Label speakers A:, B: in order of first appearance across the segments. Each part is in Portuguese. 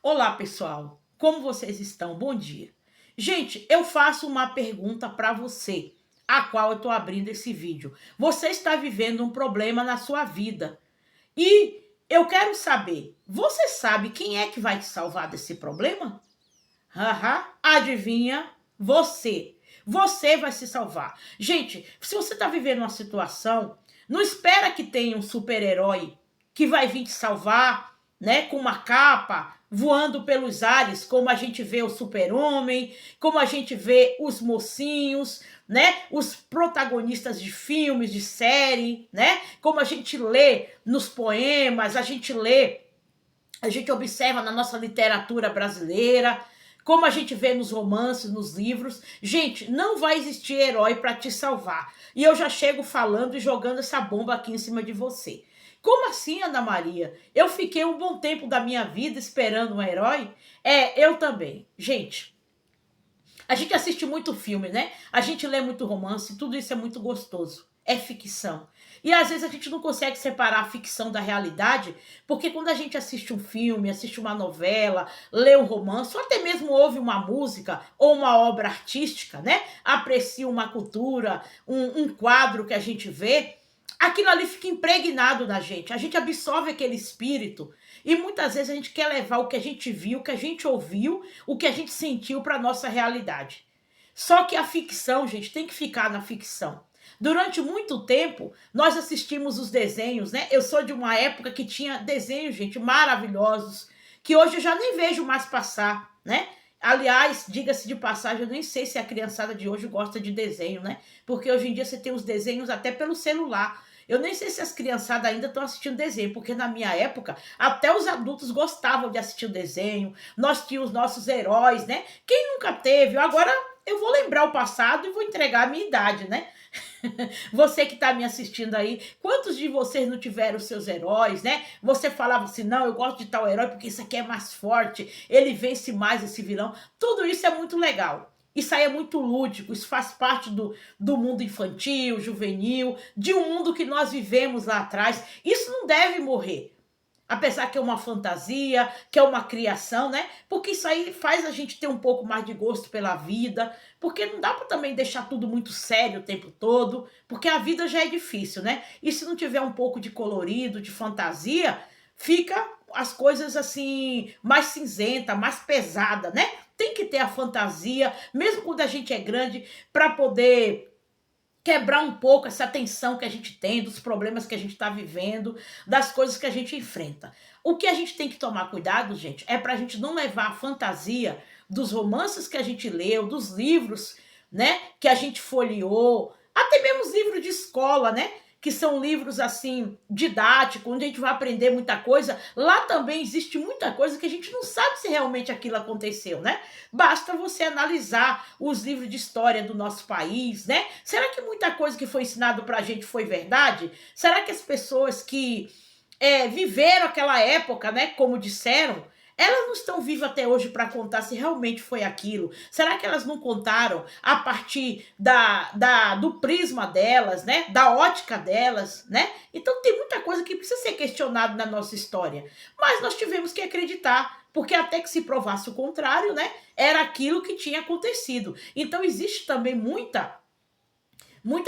A: Olá, pessoal. Como vocês estão? Bom dia. Gente, eu faço uma pergunta para você, a qual eu estou abrindo esse vídeo. Você está vivendo um problema na sua vida e eu quero saber, você sabe quem é que vai te salvar desse problema? Haha, adivinha? Você. Você vai se salvar. Gente, se você está vivendo uma situação, não espera que tenha um super-herói que vai vir te salvar, né? Com uma capa, voando pelos ares, como a gente vê o super-homem, como a gente vê os mocinhos, né? Os protagonistas de filmes, de série, né? Como a gente lê nos poemas, a gente observa na nossa literatura brasileira, como a gente vê nos romances, nos livros. Gente, não vai existir herói para te salvar. E eu já chego falando e jogando essa bomba aqui em cima de você. Como assim, Ana Maria? Eu fiquei um bom tempo da minha vida esperando um herói? Eu também. Gente, a gente assiste muito filme, né? A gente lê muito romance, tudo isso é muito gostoso. É ficção. E às vezes a gente não consegue separar a ficção da realidade, porque quando a gente assiste um filme, assiste uma novela, lê um romance, ou até mesmo ouve uma música ou uma obra artística, né? Aprecia uma cultura, um quadro que a gente vê, aquilo ali fica impregnado na gente. A gente absorve aquele espírito e muitas vezes a gente quer levar o que a gente viu, o que a gente ouviu, o que a gente sentiu para nossa realidade. Só que a ficção, gente, tem que ficar na ficção. Durante muito tempo, nós assistimos os desenhos, né? Eu sou de uma época que tinha desenhos, gente, maravilhosos, que hoje eu já nem vejo mais passar, né? Aliás, diga-se de passagem, eu nem sei se a criançada de hoje gosta de desenho, né? Porque hoje em dia você tem os desenhos até pelo celular. Eu nem sei se as criançadas ainda estão assistindo desenho, porque na minha época, até os adultos gostavam de assistir o desenho. Nós tínhamos nossos heróis, né? Quem nunca teve? Agora eu vou lembrar o passado e vou entregar a minha idade, né? Você que está me assistindo aí, quantos de vocês não tiveram seus heróis, né? Você falava assim, não, eu gosto de tal herói porque esse aqui é mais forte, ele vence mais esse vilão. Tudo isso é muito legal. Isso aí é muito lúdico, isso faz parte do mundo infantil, juvenil, de um mundo que nós vivemos lá atrás. Isso não deve morrer. Apesar que é uma fantasia, que é uma criação, né? Porque isso aí faz a gente ter um pouco mais de gosto pela vida, porque não dá para também deixar tudo muito sério o tempo todo, porque a vida já é difícil, né? E se não tiver um pouco de colorido, de fantasia, fica as coisas assim, mais cinzenta, mais pesada, né? Tem que ter a fantasia, mesmo quando a gente é grande, para poder quebrar um pouco essa tensão que a gente tem, dos problemas que a gente está vivendo, das coisas que a gente enfrenta. O que a gente tem que tomar cuidado, gente, é para a gente não levar a fantasia dos romances que a gente leu, dos livros, né, que a gente folheou, até mesmo os livros de escola, né, que são livros assim didáticos, onde a gente vai aprender muita coisa. Lá também existe muita coisa que a gente não sabe se realmente aquilo aconteceu, né? Basta você analisar os livros de história do nosso país, né? Será que muita coisa que foi ensinado pra gente foi verdade? Será que as pessoas que viveram aquela época, né, como disseram, elas não estão vivas até hoje para contar se realmente foi aquilo? Será que elas não contaram a partir do prisma delas, né? Da ótica delas, né? Então tem muita coisa que precisa ser questionada na nossa história. Mas nós tivemos que acreditar, porque até que se provasse o contrário, né? Era aquilo que tinha acontecido. Então existe também muita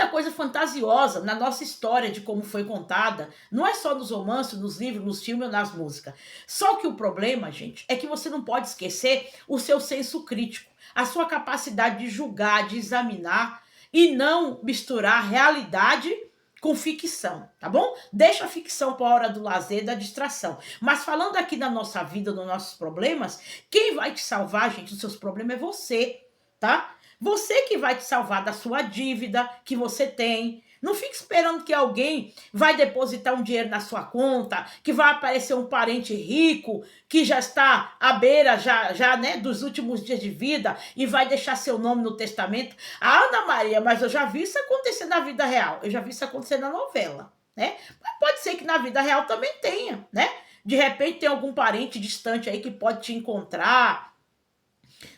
A: coisa fantasiosa na nossa história de como foi contada. Não é só nos romances, nos livros, nos filmes ou nas músicas. Só que o problema, gente, é que você não pode esquecer o seu senso crítico, a sua capacidade de julgar, de examinar e não misturar realidade com ficção, tá bom? Deixa a ficção para a hora do lazer, da distração. Mas falando aqui da nossa vida, dos nossos problemas, quem vai te salvar, gente, dos seus problemas é você, tá? Você que vai te salvar da sua dívida que você tem. Não fique esperando que alguém vai depositar um dinheiro na sua conta, que vai aparecer um parente rico que já está à beira né, dos últimos dias de vida e vai deixar seu nome no testamento. Ah, Ana Maria, mas eu já vi isso acontecer na vida real. Eu já vi isso acontecer na novela, né? Mas pode ser que na vida real também tenha, né? De repente tem algum parente distante aí que pode te encontrar,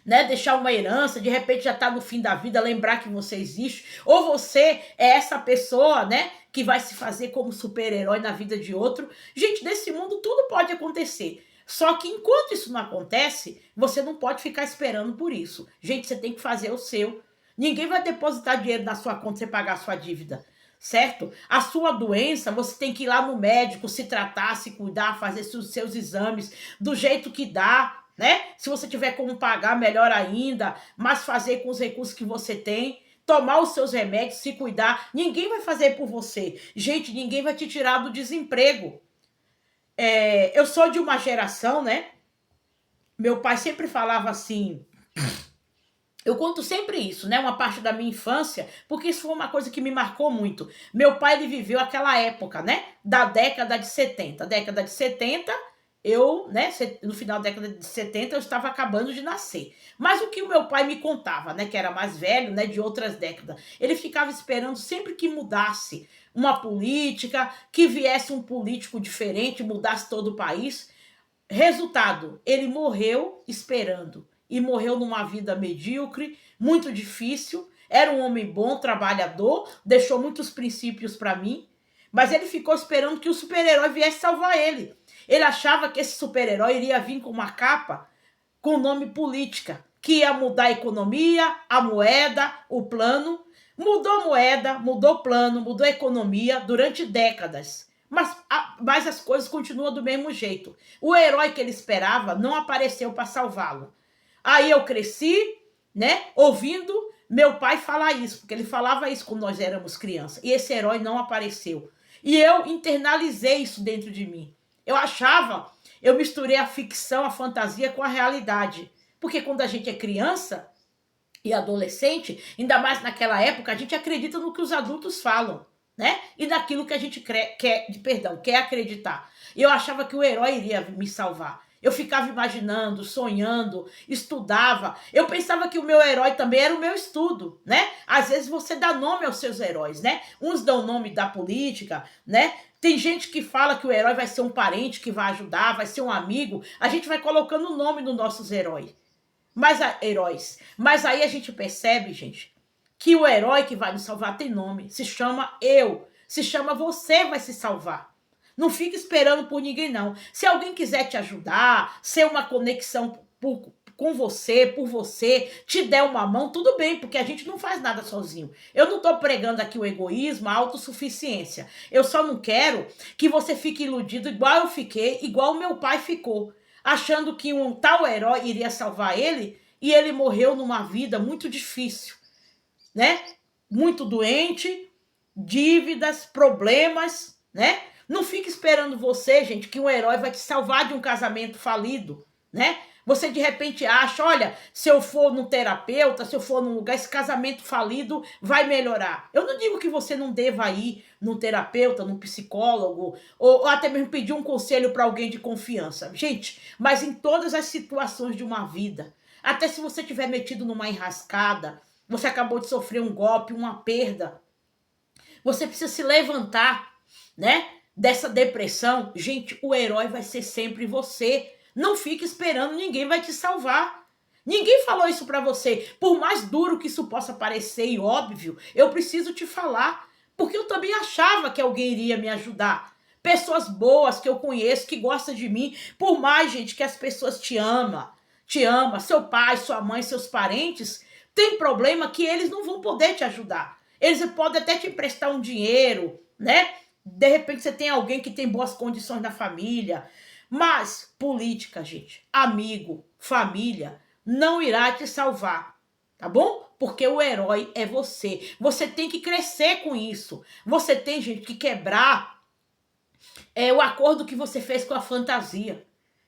A: né, deixar uma herança, de repente já está no fim da vida, lembrar que você existe, ou você é essa pessoa, né, que vai se fazer como super-herói na vida de outro. Gente, nesse mundo tudo pode acontecer. Só que enquanto isso não acontece, você não pode ficar esperando por isso. Gente, você tem que fazer o seu. Ninguém vai depositar dinheiro na sua conta para você pagar a sua dívida, certo? A sua doença, você tem que ir lá no médico, se tratar, se cuidar, fazer os seus exames do jeito que dá, né? Se você tiver como pagar, melhor ainda, mas fazer com os recursos que você tem. Tomar os seus remédios, se cuidar. Ninguém vai fazer por você. Gente, ninguém vai te tirar do desemprego. Eu sou de uma geração, né? Meu pai sempre falava assim. Eu conto sempre isso, né? Uma parte da minha infância, porque isso foi uma coisa que me marcou muito. Meu pai, ele viveu aquela época, né? Da década de 70. Década de 70, né? No final da década de 70, eu estava acabando de nascer. Mas o que o meu pai me contava, né? Que era mais velho, né? De outras décadas. Ele ficava esperando sempre que mudasse uma política, que viesse um político diferente, mudasse todo o país. Resultado, ele morreu esperando. E morreu numa vida medíocre, muito difícil. Era um homem bom, trabalhador, deixou muitos princípios para mim. Mas ele ficou esperando que o super-herói viesse salvar ele. Ele achava que esse super-herói iria vir com uma capa com o nome política, que ia mudar a economia, a moeda, o plano. Mudou a moeda, mudou o plano, mudou a economia durante décadas. Mas as coisas continuam do mesmo jeito. O herói que ele esperava não apareceu para salvá-lo. Aí eu cresci, né, ouvindo meu pai falar isso, porque ele falava isso quando nós éramos crianças. E esse herói não apareceu. E eu internalizei isso dentro de mim. Eu misturei a ficção, a fantasia com a realidade. Porque quando a gente é criança e adolescente, ainda mais naquela época, a gente acredita no que os adultos falam, né? E naquilo que a gente quer acreditar. E eu achava que o herói iria me salvar. Eu ficava imaginando, sonhando, estudava. Eu pensava que o meu herói também era o meu estudo, né? Às vezes você dá nome aos seus heróis, né? Uns dão nome da política, né? Tem gente que fala que o herói vai ser um parente que vai ajudar, vai ser um amigo. A gente vai colocando o nome nos nossos heróis. Mas aí a gente percebe, gente, que o herói que vai nos salvar tem nome. Se chama eu. Se chama você vai se salvar. Não fica esperando por ninguém, não. Se alguém quiser te ajudar, ser uma conexão com você, por você, te der uma mão, tudo bem, porque a gente não faz nada sozinho. Eu não estou pregando aqui o egoísmo, a autossuficiência. Eu só não quero que você fique iludido igual eu fiquei, igual o meu pai ficou, achando que um tal herói iria salvar ele e ele morreu numa vida muito difícil, né? Muito doente, dívidas, problemas, né? Não fique esperando você, gente, que um herói vai te salvar de um casamento falido, né? Você de repente acha, olha, se eu for num terapeuta, se eu for num lugar, esse casamento falido vai melhorar. Eu não digo que você não deva ir num terapeuta, num psicólogo, ou até mesmo pedir um conselho para alguém de confiança. Gente, mas em todas as situações de uma vida, até se você tiver metido numa enrascada, você acabou de sofrer um golpe, uma perda, você precisa se levantar, né? Dessa depressão, gente, o herói vai ser sempre você. Não fique esperando, ninguém vai te salvar. Ninguém falou isso pra você. Por mais duro que isso possa parecer e óbvio, eu preciso te falar. Porque eu também achava que alguém iria me ajudar. Pessoas boas que eu conheço, que gostam de mim. Por mais, gente, que as pessoas te amam, seu pai, sua mãe, seus parentes, tem problema que eles não vão poder te ajudar. Eles podem até te emprestar um dinheiro, né? De repente você tem alguém que tem boas condições na família. Mas política, gente, amigo, família, não irá te salvar, tá bom? Porque o herói é você. Você tem que crescer com isso. Você tem, gente, que quebrar o acordo que você fez com a fantasia.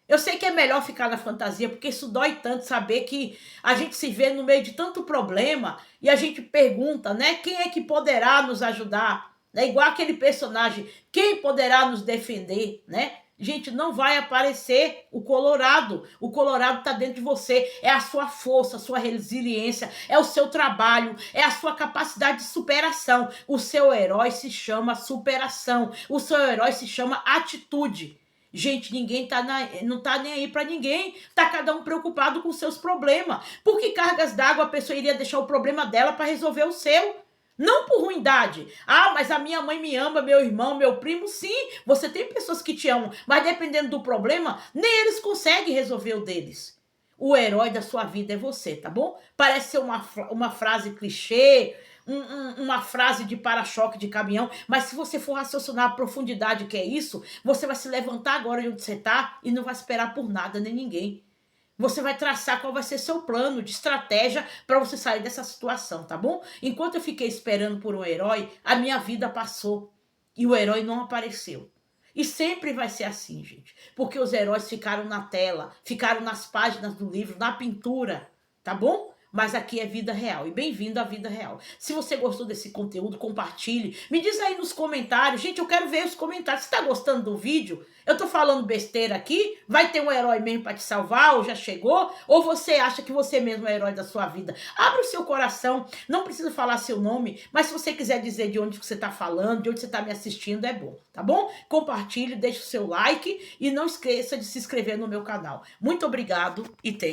A: Eu sei que é melhor ficar na fantasia, porque isso dói tanto saber que a gente se vê no meio de tanto problema e a gente pergunta, né? Quem é que poderá nos ajudar? É igual aquele personagem, quem poderá nos defender, né? Gente, não vai aparecer o Colorado. O Colorado está dentro de você. É a sua força, a sua resiliência, é o seu trabalho, é a sua capacidade de superação. O seu herói se chama superação. O seu herói se chama atitude. Gente, ninguém não tá nem aí para ninguém. Tá cada um preocupado com seus problemas. Por que cargas d'água a pessoa iria deixar o problema dela para resolver o seu? Não por ruindade. Ah, mas a minha mãe me ama, meu irmão, meu primo, sim. Você tem pessoas que te amam, mas dependendo do problema, nem eles conseguem resolver o deles. O herói da sua vida é você, tá bom? Parece ser uma frase clichê, uma frase de para-choque de caminhão, mas se você for raciocinar a profundidade que é isso, você vai se levantar agora de onde você está e não vai esperar por nada nem ninguém. Você vai traçar qual vai ser seu plano de estratégia para você sair dessa situação, tá bom? Enquanto eu fiquei esperando por um herói, a minha vida passou e o herói não apareceu. E sempre vai ser assim, gente, porque os heróis ficaram na tela, ficaram nas páginas do livro, na pintura, tá bom? Mas aqui é vida real e bem-vindo à vida real. Se você gostou desse conteúdo, compartilhe. Me diz aí nos comentários. Gente, eu quero ver os comentários. Você tá gostando do vídeo? Eu tô falando besteira aqui? Vai ter um herói mesmo para te salvar? Ou já chegou? Ou você acha que você mesmo é o herói da sua vida? Abre o seu coração. Não precisa falar seu nome, mas se você quiser dizer de onde você tá falando, de onde você tá me assistindo, é bom, tá bom? Compartilhe, deixe o seu like e não esqueça de se inscrever no meu canal. Muito obrigado e tenha